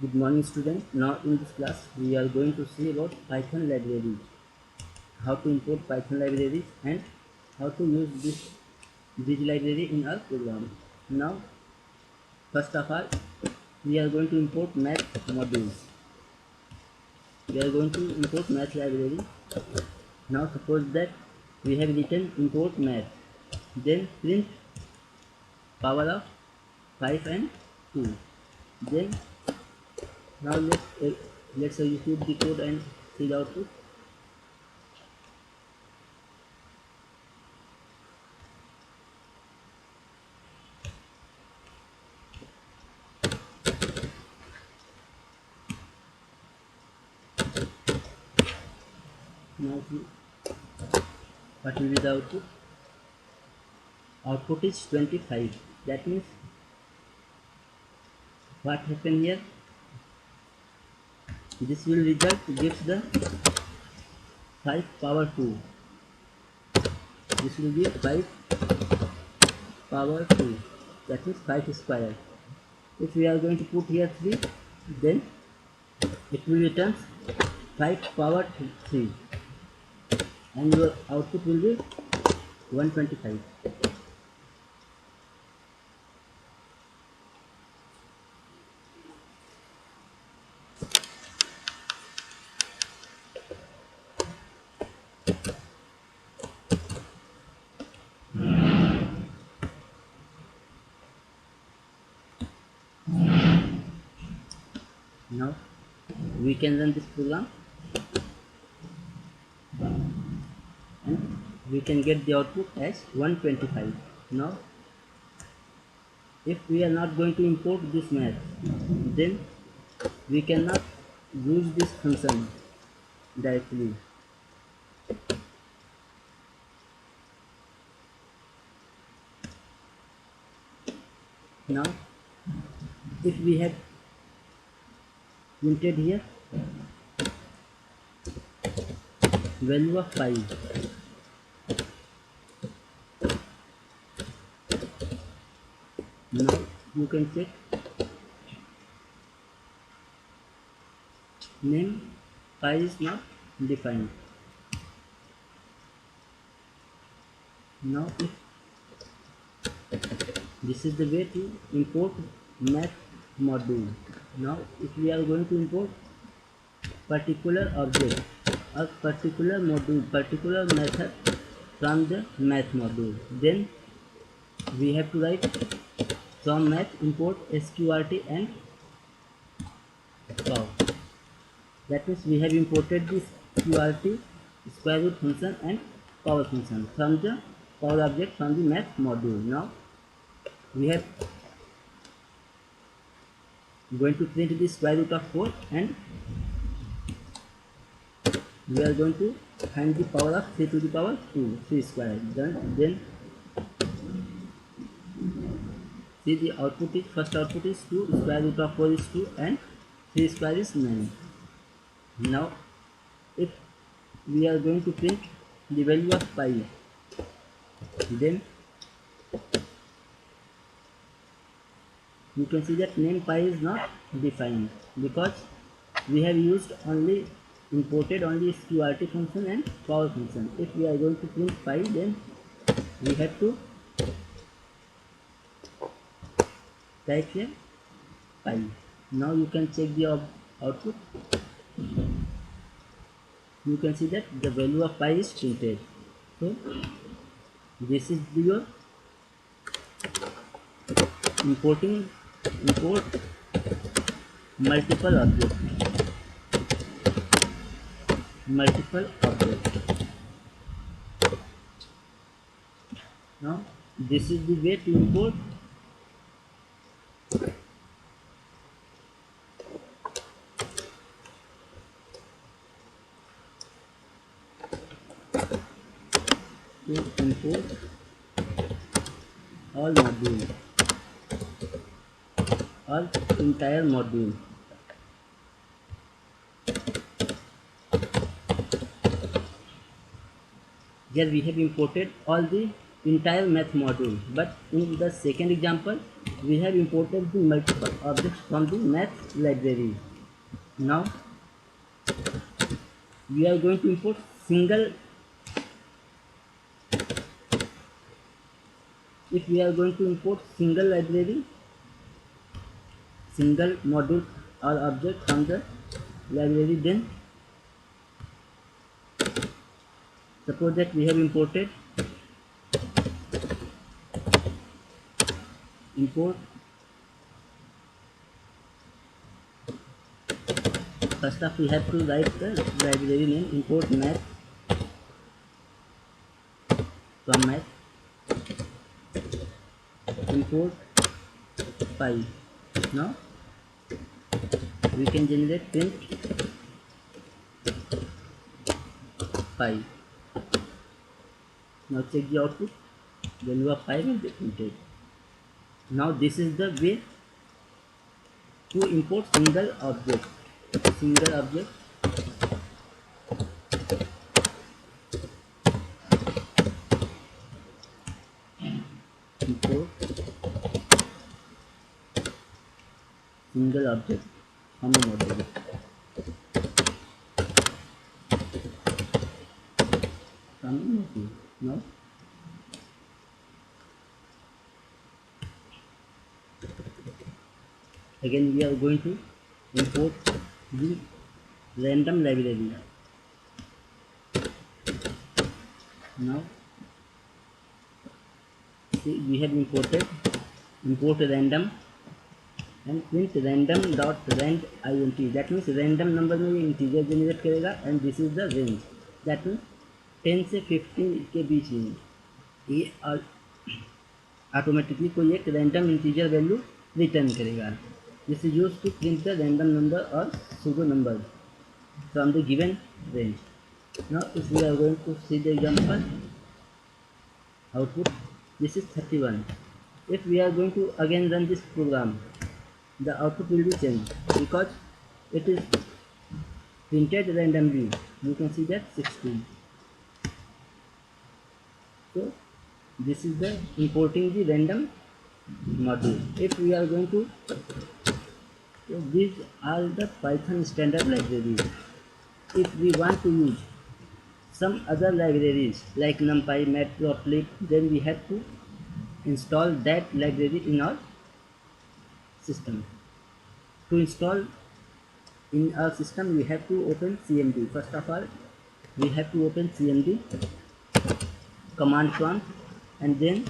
Good morning students. Now in this class we are going to see about Python libraries, how to import Python libraries and how to use this library in our program. Now first of all we are going to import math modules. We are going to import math library. Now suppose that we have written import math, then print power of 5 and 2. Then now let's execute the code and see the output. Now see what will be the output. Output is 25. That means what happened here, this will result gives the 5 power 2. This will give 5 power 2. That means 5 square. If we are going to put here 3, then it will return 5 power 3 and your output will be 125. Now we can run this program and we can get the output as 125. Now if we are not going to import this math, then we cannot use this function directly. Now if we have printed here value of 5, now you can check name pi is not defined. Now if this is the way to import math module. Now if we are going to import particular object or particular module, particular method from the math module, then we have to write from math import sqrt and pow. That means we have imported this qrt, square root function and power function from the power object from the math module. Now we have going to print the square root of 4 and we are going to find the power of 3 to the power 2, 3 square. Then see the output is, first output is 2, square root of 4 is 2 and 3 square is 9. Now if we are going to print the value of pi, then you can see that name pi is not defined because we have used only imported only sqrt function and power function. If we are going to print pi, then we have to type here pi. Now you can check the output. You can see that the value of pi is printed. So this is your import multiple object. Now this is the way to import all module, all entire module. Here we have imported all the entire math module, but in the second example we have imported the multiple objects from the math library. Now we are going to import single. If we are going to import single library, single module or object from the library, then suppose that we have imported import. First up we have to write the library name, import math from math, import pi. Now we can generate print pi. Now check the output, value of pi will be printed. Now this is the way to import single object. Single object, import single object from a module. From a module. Now again we are going to import the random library. Now see, we have imported import random and print random dot rand int. That means random number में ये integer generate करेगा and this is the range. That means 10 से 15 के बीच में ये automatically कोई एक random integer value return करेगा. This is use to print the random number और pseudo number from the given range. Now if we are going to see the example output, this is 31. If we are going to again run this program, the output will be changed because it is printed randomly. You can see that 16. So this is the importing the random module. If we are going to, so these are the Python standard libraries. If we want to use some other libraries like NumPy, Matplotlib, then we have to install that library in our system. To install in our system, we have to open CMD. First of all, we have to open CMD command prompt, and then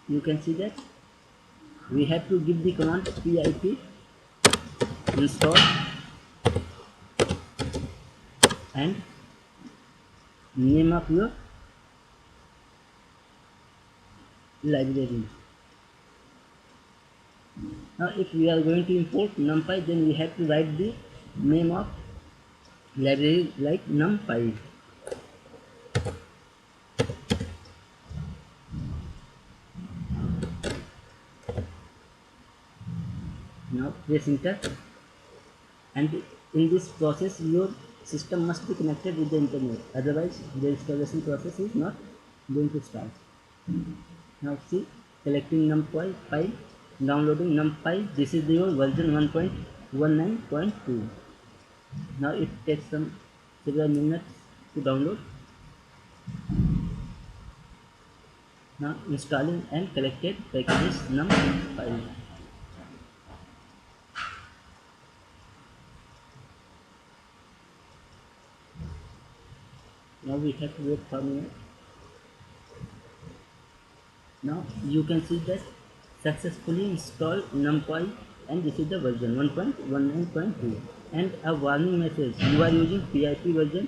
you can see that we have to give the command pip install and name of your library. Now if we are going to import NumPy, then we have to write the name of library like NumPy. Now press enter, and in this process your system must be connected with the internet, otherwise the installation process is not going to start. Now see, collecting NumPy, downloading NumPy. This is your version 1.19.2. Now it takes some several minutes to download. Now installing and collected packages NumPy. Now we have to wait for a minute. Now you can see that successfully installed NumPy, and this is the version 1.19.2, and a warning message: you are using PIP version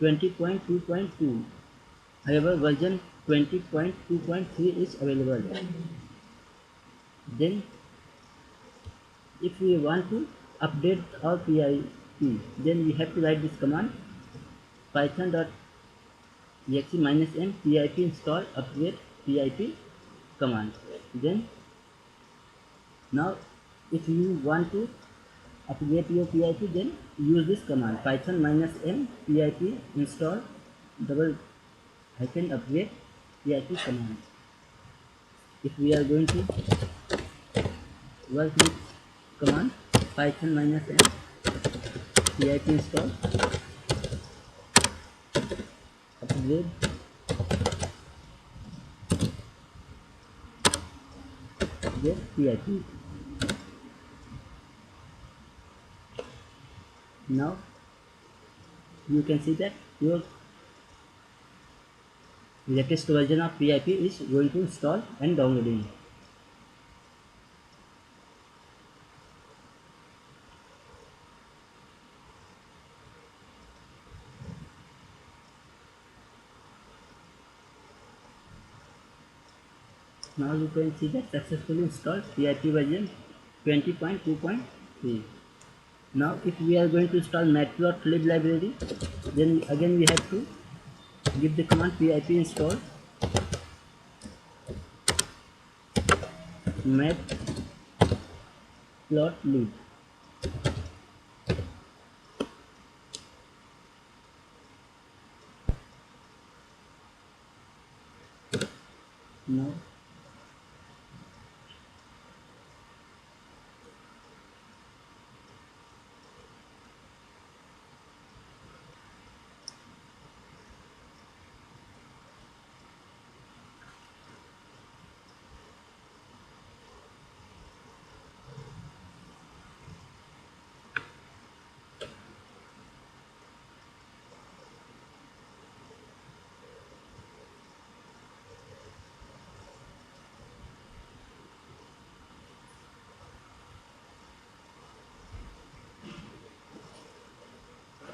20.2.2. However, version 20.2.3 is available. Then if we want to update our PIP, then we have to write this command python.exe -m pip install update pip command. Then now if you want to update your PIP, then use this command python -m pip install double hyphen update PIP command. If we are going to work with command python -m pip install upgrade get pip. Now you can see that your latest version of PIP is going to install and downloading. Now you can see that successfully installed PIP version 20.2.3. Now if we are going to install matplotlib library, then again we have to give the command pip install matplotlib. Now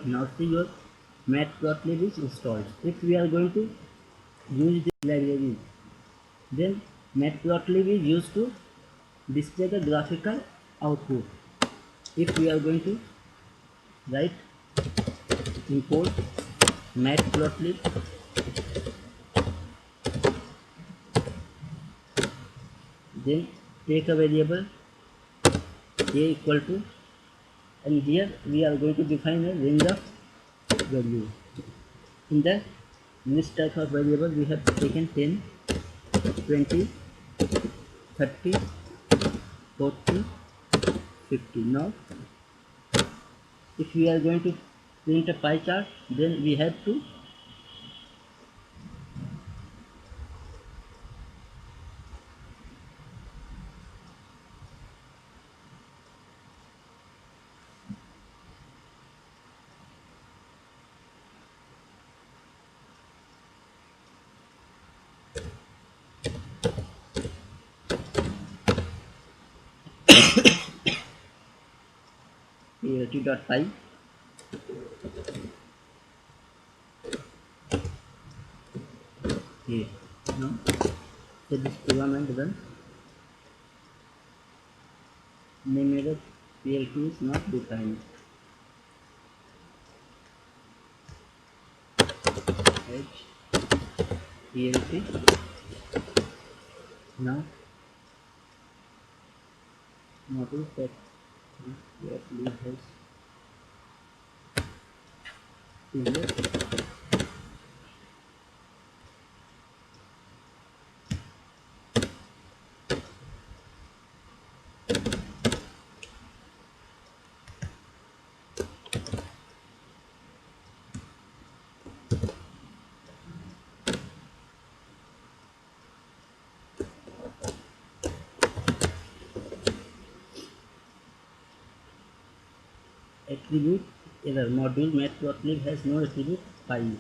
now see your matplotlib is installed. If we are going to use this library, then matplotlib is used to display the graphical output. If we are going to write import matplotlib, then take a variable a equal to, and here we are going to define a range of value. In the list type of variable we have taken 10, 20, 30, 40, 50. Now if we are going to print a pie chart, then we have to plt.py. Here now set this program and run. Name error plt is not defined. H plt. Now notice that lib has period. Attribute error module matplotlib has no attribute file.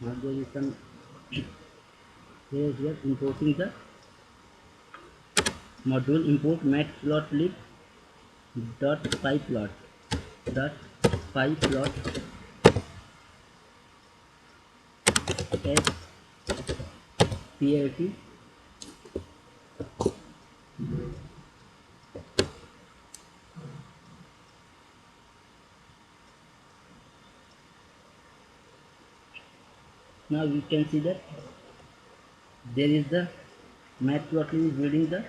Now there is some here importing the module import matplotlib dot pyplot dot pyplot as plt Now we can see that there is the matplotlib is reading the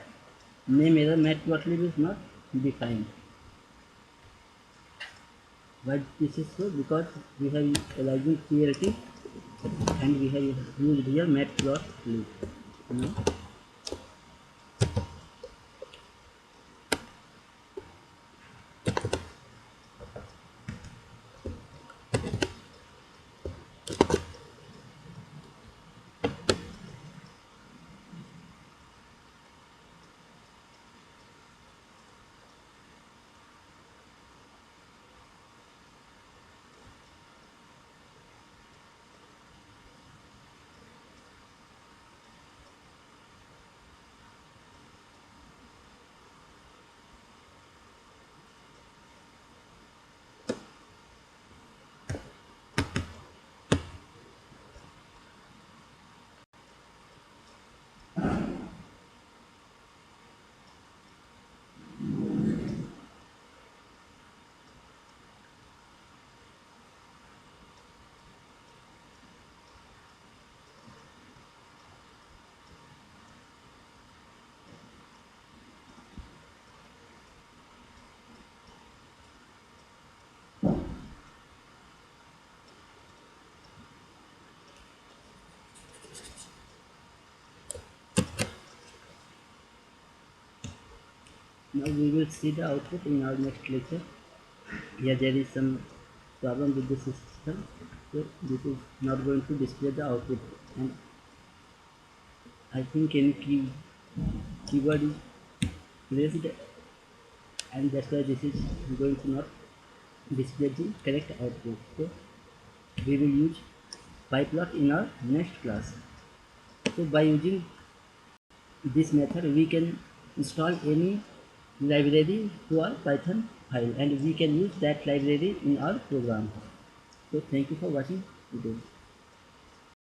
name error. Matplotlib is not defined. Why this is so? Because we have Elegant PLT and we have used here matplotlib. Now Now we will see the output in our next lecture. Here there is some problem with the system, so this is not going to display the output, and I think any keyword is placed, and that's why this is going to not display the correct output. So we will use pyplot in our next class. So by using this method we can install any library to our Python file, and we can use that library in our program. So thank you for watching video.